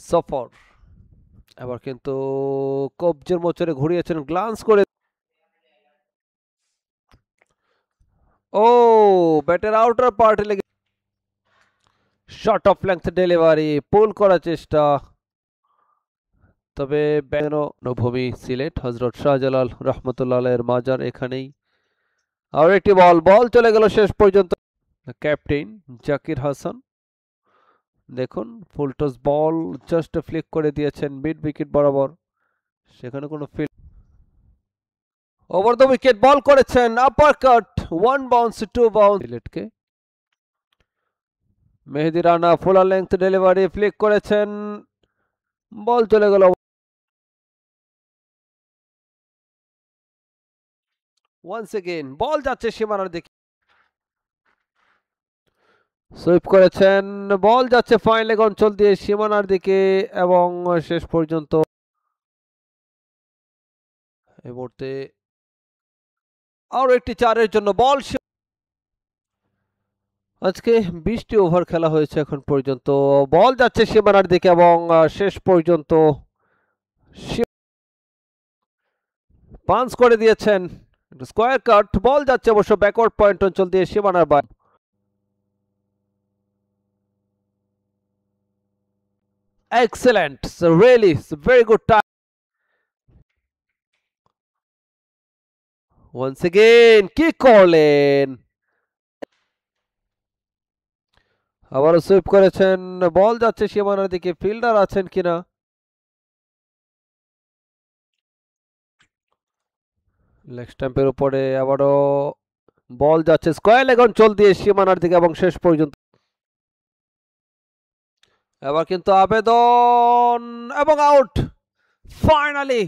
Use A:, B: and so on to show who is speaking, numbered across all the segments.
A: সফর এবার কিন্তু কবজের মোচরে ঘুরিয়েছেন গ্লান্স করে ও ব্যাটের আউটার পার্টে লেগে শর্ট অফ লেংথ ডেলিভারি পুল করার চেষ্টা তবে ভূমি সিলেট হযরত শাহজালাল রহমতুল্লাহ এর মাজার এখানেই আর একটি বল চলে গেল শেষ পর্যন্ত ক্যাপ্টেন জাকির হাসান দেখুন ফুলটস বল জাস্ট ফ্লিক করে দিয়েছেন মিড উইকেট বরাবর সেখানে কোনো field over the wicket ball করেছেন upper cut one bounce two bounce সিলেটকে Mehedi Rana full length delivery flick করেছেন বল চলে গেল ওয়ান্স এগেইন বল যাচ্ছে সীমানার দিকে সুইপ করেছেন বল যাচ্ছে ফাইন লেগ অঞ্চল দিয়ে সীমানার দিকে এবং শেষ পর্যন্ত এই মুহূর্তে আরো একটি চারের জন্য বল আজকে 20টি ওভার খেলা হয়েছে এখন পর্যন্ত বল যাচ্ছে সীমানার দিকে এবং শেষ পর্যন্ত পাঞ্চ করে দিয়েছেন স্কোয়ার কাট বল যাচ্ছে অবশ্য ব্যাকওয়ার্ড পয়েন্ট অঞ্চল দিয়ে সীমানার বাইরে excellent really very good time once again কি করলেন আবারও সুইপ করেছেন বল যাচ্ছে সীমানার দিকে ফিল্ডার আছেন কিনা লেগ স্ট্যাম্পের উপরে আবারও বল যাচ্ছে স্কয়ার লেগ অঞ্চল দিয়ে সীমানার দিকে এবং শেষ পর্যন্ত এবার কিন্তু আবেদন এবং আউট ফাইনালি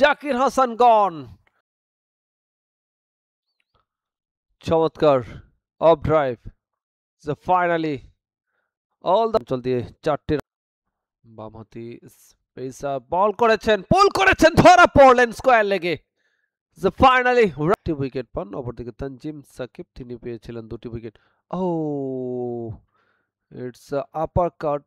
A: জাকির হাসান গন চমৎকার of drive finally all the অঞ্চল দিয়ে 4টি বামহাতি পেসার বল করেছেন পুল করেছেন ধরা পড়লেন স্কয়ার লেগে ফাইনালি উইকেট পান অপরদিকে তানজিম সাকিব তিনি পেয়েছিলেন 2টি উইকেট ও ইটস আপার কাট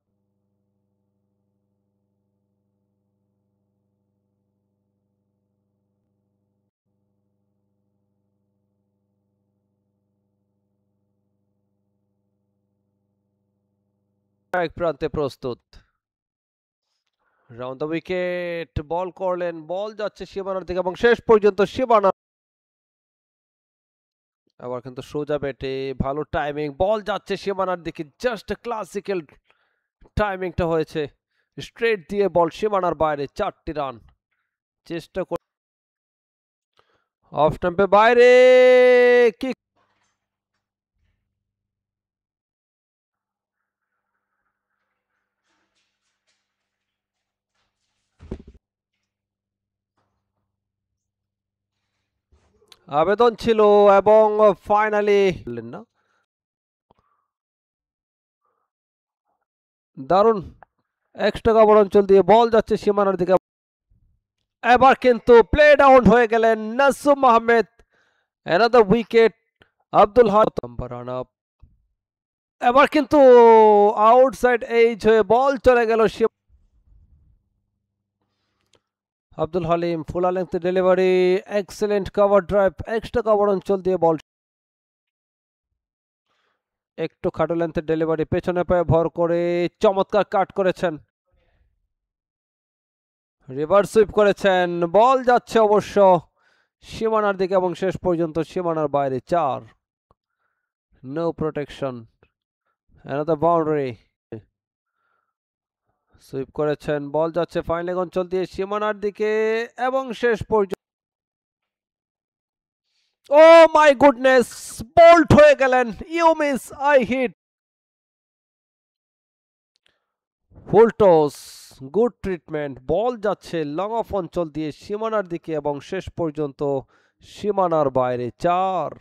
A: এক প্রান্তে প্রস্তুত রাউন্ড দ্য উইকেট বল করলেন বল যাচ্ছে সীমানার দিকে এবং শেষ পর্যন্ত সীমানা আবার কিন্তু সোজা ব্যাটে ভালো টাইমিং বল যাচ্ছে সীমানার দিকে জাস্ট ক্লাসিক্যাল টাইমিংটা হয়েছে স্ট্রেট দিয়ে বল সীমানার বাইরে 4টি রান চেষ্টা করে অফ স্টাম্পে বাইরে কি আবেদন ছিল এবং ফাইনালি না দারুণ এক্সট্রা কভার অঞ্চল দিয়ে বল যাচ্ছে সীমানার দিকে এবার কিন্তু প্লে ডাউন হয়ে গেলেন নাসুম আহমেদ অ্যানাদার উইকেট আব্দুল হারানা এবার কিন্তু আউটসাইড এইজ হয়ে বল চলে গেল Abdul Halim full length delivery excellent cover drive extra cover অঞ্চল দিয়ে বল একটু খাটো লেন্থের ডেলিভারি পেছনে পায়ে ভর করে চমৎকার কাট করেছেন রিভার্স সুইপ করেছেন বল যাচ্ছে অবশ্য সীমানার দিকে এবং শেষ পর্যন্ত সীমানার বাইরে 4 no protection another boundary sweep করেছেন বল যাচ্ছে ফাইন লেগ অঞ্চল দিয়ে সীমানার দিকে এবং শেষ পর্যন্ত ও মাই গুডনেস বোল্ট হয়ে গেলেন you miss I hit full toss good treatment ball যাচ্ছে লং অফ অঞ্চল দিয়ে সীমানার দিকে এবং শেষ পর্যন্ত সীমানার বাইরে 4